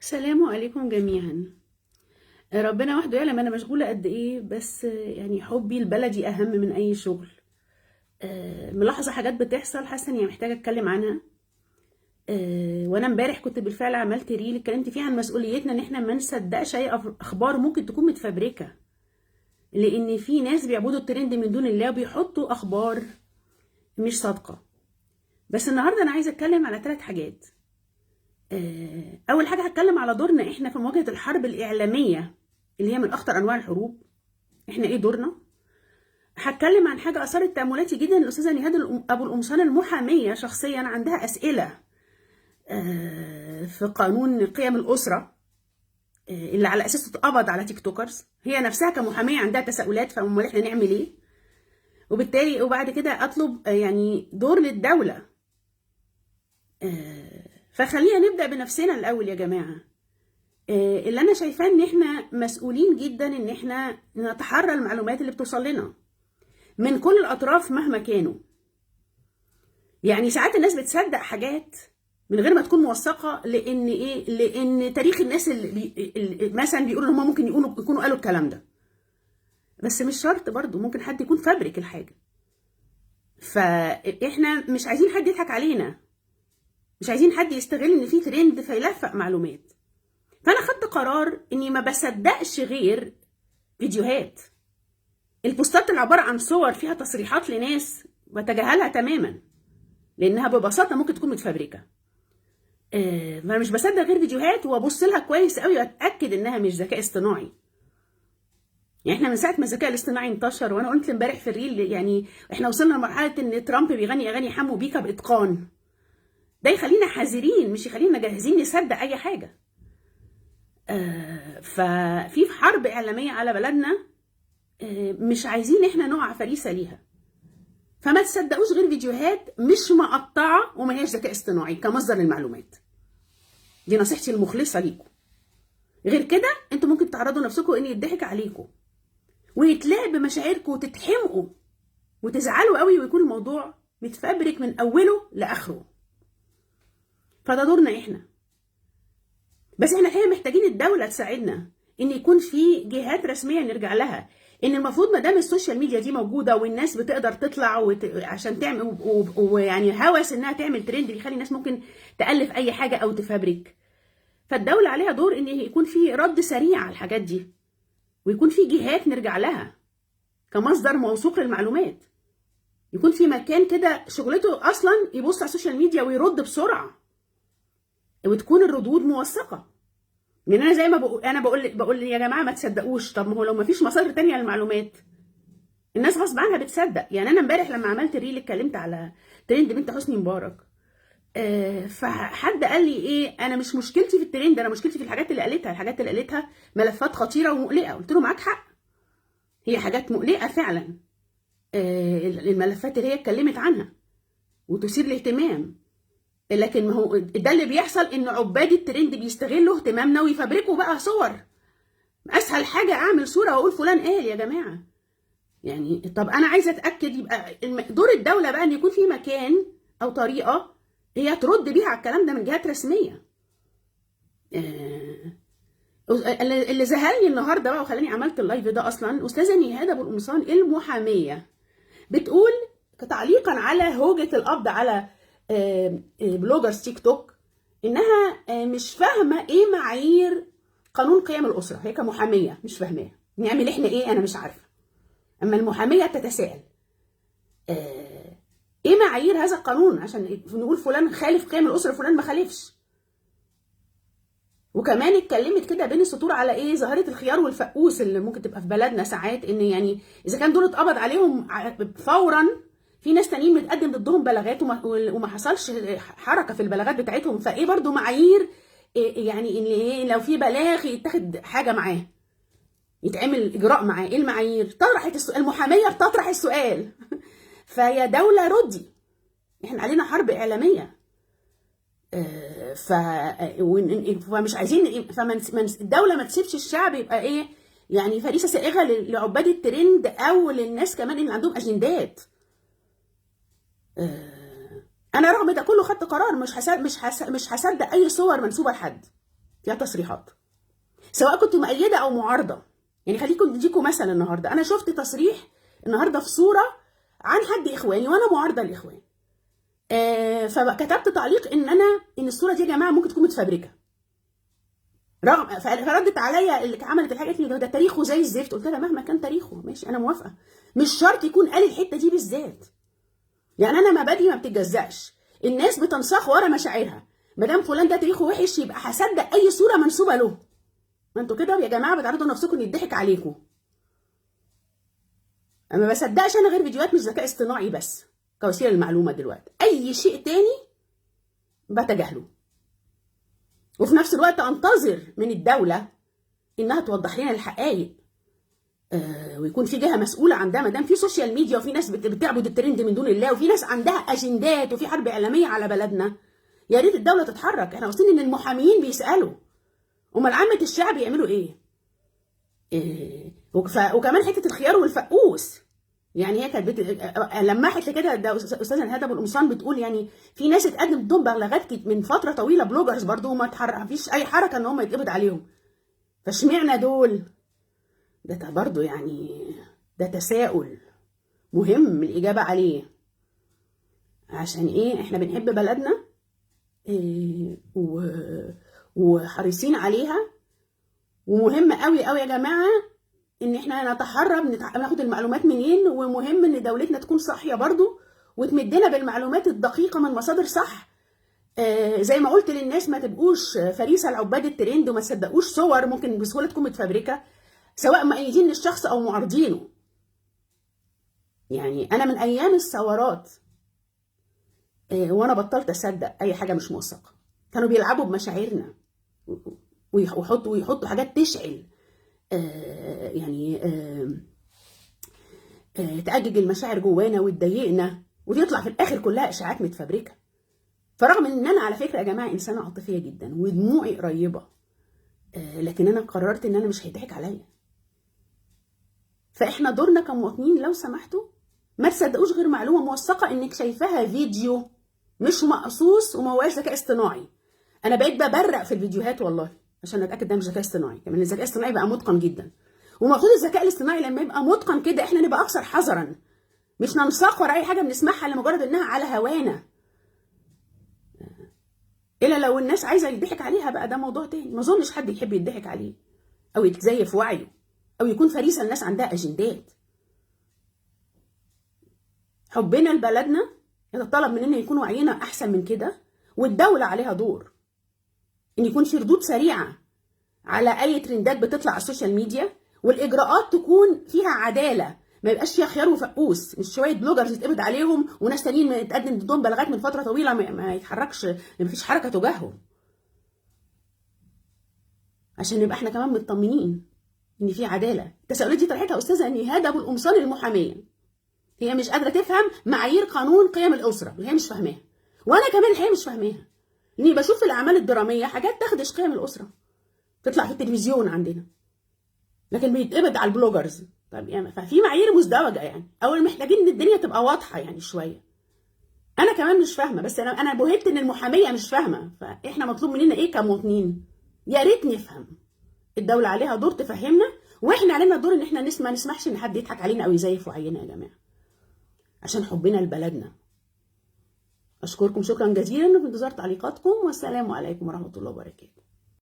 السلام عليكم جميعا. ربنا وحده يعلم انا مشغوله قد ايه، بس يعني حبي البلدي اهم من اي شغل. ملاحظه حاجات بتحصل، حاسه اني محتاجه اتكلم عنها. وانا امبارح كنت بالفعل عملت ريل اتكلمت فيه عن مسؤوليتنا ان احنا ما نصدقش اي اخبار ممكن تكون متفبركه، لان في ناس بيعبدوا الترند من دون الله وبيحطوا اخبار مش صادقه. بس النهارده انا عايزه اتكلم على 3 حاجات. اول حاجه هتكلم على دورنا احنا في مواجهه الحرب الاعلاميه اللي هي من اخطر انواع الحروب. احنا ايه دورنا؟ هتكلم عن حاجه اثارت تاملاتي جدا. الاستاذه نهاد ابو القمصان المحاميه شخصيا عندها اسئله في قانون قيم الاسره اللي على اساسه اتقبض على تيك توكرز. هي نفسها كمحاميه عندها تساؤلات، فامال احنا نعمل ايه؟ وبالتالي وبعد كده اطلب يعني دور للدوله. فخلينا نبدا بنفسنا الاول يا جماعه. اللي انا شايفاه ان احنا مسؤولين جدا ان احنا نتحرى المعلومات اللي بتوصل لنا من كل الاطراف مهما كانوا. يعني ساعات الناس بتصدق حاجات من غير ما تكون موثقه، لان ايه؟ لان تاريخ الناس اللي مثلا بيقولوا ان هم ممكن يكونوا قالوا الكلام ده، بس مش شرط برضو، ممكن حد يكون فابرك الحاجه. فاحنا مش عايزين حد يضحك علينا، مش عايزين حد يستغل ان في ترند فيلفق معلومات. فانا خدت قرار اني ما بصدقش غير فيديوهات. البوستات اللي عباره عن صور فيها تصريحات لناس بتجاهلها تماما، لانها ببساطه ممكن تكون متفبركه. فانا مش بصدق غير فيديوهات وابص لها كويس قوي واتاكد انها مش ذكاء اصطناعي. يعني احنا من ساعه ما الذكاء الاصطناعي انتشر، وانا قلت امبارح في الريل، يعني احنا وصلنا لمرحله ان ترامب بيغني اغاني حمو بيكا باتقان. ده يخلينا حذرين، مش يخلينا جاهزين نصدق اي حاجه. ففي حرب اعلاميه على بلدنا، مش عايزين احنا نقع فريسه ليها. فما تصدقوش غير فيديوهات مش مقطعه وما هياش ذكاء اصطناعي كمصدر للمعلومات. دي نصيحتي المخلصه ليكم. غير كده انتوا ممكن تعرضوا نفسكم ان يضحك عليكم ويتلاعب بمشاعركم وتتحمقوا وتزعلوا قوي ويكون الموضوع متفبرك من اوله لاخره. فده دورنا احنا. بس احنا الحقيقه محتاجين الدوله تساعدنا ان يكون في جهات رسميه نرجع لها. ان المفروض ما دام السوشيال ميديا دي موجوده والناس بتقدر تطلع عشان تعمل ويعني هوس انها تعمل ترند بيخلي الناس ممكن تالف اي حاجه او تفبرك. فالدوله عليها دور ان يكون في رد سريع على الحاجات دي، ويكون في جهات نرجع لها كمصدر موثوق للمعلومات. يكون في مكان كده شغلته اصلا يبص على السوشيال ميديا ويرد بسرعه، وتكون الردود موثقه. لان انا زي ما بقول يا جماعه ما تصدقوش. طب ما هو لو ما فيش مصادر تانية للمعلومات الناس غصب عنها بتصدق. يعني انا امبارح لما عملت الريل اتكلمت على ترند بنت حسني مبارك، فحد قال لي ايه، انا مش مشكلتي في الترند، انا مشكلتي في الحاجات اللي قالتها. الحاجات اللي قالتها ملفات خطيره ومقلقه. قلت له معاك حق، هي حاجات مقلقه فعلا. الملفات اللي هي اتكلمت عنها وتثير الاهتمام، لكن ما هو ده اللي بيحصل، ان عباد الترند بيستغلوا اهتمامنا ويفبركوا بقى صور. اسهل حاجه اعمل صوره واقول فلان قال. يا جماعه يعني طب انا عايزه اتاكد. يبقى دور الدوله بقى ان يكون في مكان او طريقه هي ترد بيها على الكلام ده من جهات رسميه. اللي ذهلني النهارده بقى وخلاني عملت اللايف ده اصلا استاذه نهاد ابو القمصان المحاميه بتقول تعليقا على هوجه القبض على بلوجرز تيك توك، انها مش فاهمه ايه معايير قانون قيم الاسره. هي كمحاميه مش فاهماه، نعمل احنا ايه؟ انا مش عارفه. اما المحاميه تتساءل ايه معايير هذا القانون عشان نقول فلان خالف قيم الاسره فلان ما خالفش. وكمان اتكلمت كده بين السطور على ايه، ظاهره الخيار والفقوس اللي ممكن تبقى في بلدنا ساعات. ان يعني اذا كان دول اتقبض عليهم فورا، في ناس تانيين متقدم ضدهم بلاغات وما حصلش حركه في البلاغات بتاعتهم. فايه برضو معايير يعني ان ايه لو في بلاغ يتاخد حاجه معاه، يتعمل اجراء معاه؟ ايه المعايير؟ طرحت السؤال، المحاميه بتطرح السؤال. فيا دوله ردي، احنا علينا حرب اعلاميه. فمش عايزين الدوله ما تسيبش الشعب يبقى ايه يعني فريسه سائغه لعباد الترند او للناس كمان اللي عندهم اجندات. انا رغم ده كله خدت قرار مش هصدق اي صور منسوبه لحد. فيها تصريحات، سواء كنت مؤيده او معارضه. يعني خليكم اديكم مثلا النهارده انا شفت تصريح النهارده في صوره عن حد اخواني وانا معارضه الاخوان، فكتبت تعليق ان الصوره دي يا جماعه ممكن تكون متفبركه. فردت عليا اللي عملت الحاجه قالت لي ده تاريخه زي الزفت. قلت لها مهما كان تاريخه ماشي انا موافقه، مش شرط يكون قال الحته دي بالذات. يعني انا مبادئي ما بتتجزأش، الناس بتنساق ورا مشاعرها. ما دام فلان ده تاريخه وحش يبقى هصدق اي صوره منسوبه له. ما انتوا كده يا جماعه بتعرضوا نفسكم ان يضحك عليكم. انا ما بصدقش انا غير فيديوهات مش ذكاء اصطناعي بس كوسيله للمعلومه. دلوقتي اي شيء تاني بتجاهله، وفي نفس الوقت انتظر من الدوله انها توضح لنا الحقائق، ويكون في جهه مسؤوله عن ده. ما دام في سوشيال ميديا وفي ناس بتعبد الترند من دون الله وفي ناس عندها اجندات وفي حرب اعلاميه على بلدنا، يا ريت الدوله تتحرك. احنا واصلين ان المحاميين بيسالوا، امال عامه الشعب يعملوا ايه؟ وكمان حته الخيار والفقوس. يعني هي كانت لمحت لكده، ده استاذه نهاد ابو القمصان بتقول يعني في ناس اتقدم ضدهم بلاغات من فتره طويله، بلوجرز برضو ما فيش اي حركه ان هم يتقبض عليهم، فاشمعنى دول؟ ده برضو يعني ده تساؤل مهم الاجابه عليه. عشان ايه؟ احنا بنحب بلدنا وحريصين عليها، ومهم قوي قوي يا جماعه ان احنا نتحرى ناخد المعلومات منين، ومهم ان دولتنا تكون صاحيه برضو وتمدنا بالمعلومات الدقيقه من مصادر صح. زي ما قلت للناس ما تبقوش فريسه لعباد الترند وما تصدقوش صور ممكن بسهوله تكون متفبركه، سواء مؤيدين للشخص او معارضينه. يعني انا من ايام الثورات وانا بطلت اصدق اي حاجه مش موثقه. كانوا بيلعبوا بمشاعرنا ويحطوا حاجات تشعل يعني تأجج المشاعر جوانا وتضايقنا، وتطلع في الاخر كلها اشاعات متفبركه. فرغم ان انا على فكره يا جماعه انسانه عاطفيه جدا ودموعي قريبه، لكن انا قررت ان انا مش هيضحك عليا. فاحنا دورنا كمواطنين لو سمحتوا ما تصدقوش غير معلومه موثقه انك شايفاها فيديو مش مقصوص وما هواش ذكاء اصطناعي. انا بقيت ببرق في الفيديوهات والله عشان اتاكد ده مش ذكاء اصطناعي. كمان الذكاء الاصطناعي بقى متقن جدا، ومفروض الذكاء الاصطناعي لما يبقى متقن كده احنا نبقى اكثر حذرا، مش ننساق ورا اي حاجه بنسمعها لمجرد انها على هوانا. الا لو الناس عايزه يضحك عليها بقى ده موضوع تاني. ما اظنش حد يحب يضحك عليه او يتزيف وعيه او يكون فريسه الناس عندها اجندات. حبنا لبلدنا يتطلب مننا يكون وعينا احسن من كده، والدوله عليها دور ان يكون في ردود سريعه على اي ترندات بتطلع على السوشيال ميديا، والاجراءات تكون فيها عداله، ما يبقاش فيها خيار وفقوس. مش شويه بلوجرز يتقبض عليهم وناس تانيين يتقدم ضدهم بلاغات من فتره طويله ما يتحركش، ما فيش حركه تجاههم. عشان نبقى احنا كمان مطمنين ان في عداله. التساؤلات دي طرحتها استاذه نهاد ابو القمصان المحاميه، هي مش قادره تفهم معايير قانون قيم الاسره، هي مش فاهماها، وانا كمان الحقيقه مش فاهماها، لاني بشوف في الاعمال الدراميه حاجات تخدش قيم الاسره تطلع في التلفزيون عندنا، لكن بيتقبض على البلوجرز. طب يعني ففي معايير مزدوجه يعني، او محتاجين ان الدنيا تبقى واضحه يعني شويه. انا كمان مش فاهمه، بس انا بهت ان المحاميه مش فاهمه. فاحنا مطلوب مننا ايه كمواطنين؟ يا ريت نفهم. الدوله عليها دور تفهمنا، واحنا علينا دور ان احنا ما نسمحش ان حد يضحك علينا او يزيف وعينا يا جماعه، عشان حبنا لبلدنا. اشكركم شكرا جزيلا، وفي انتظار تعليقاتكم، والسلام عليكم ورحمه الله وبركاته.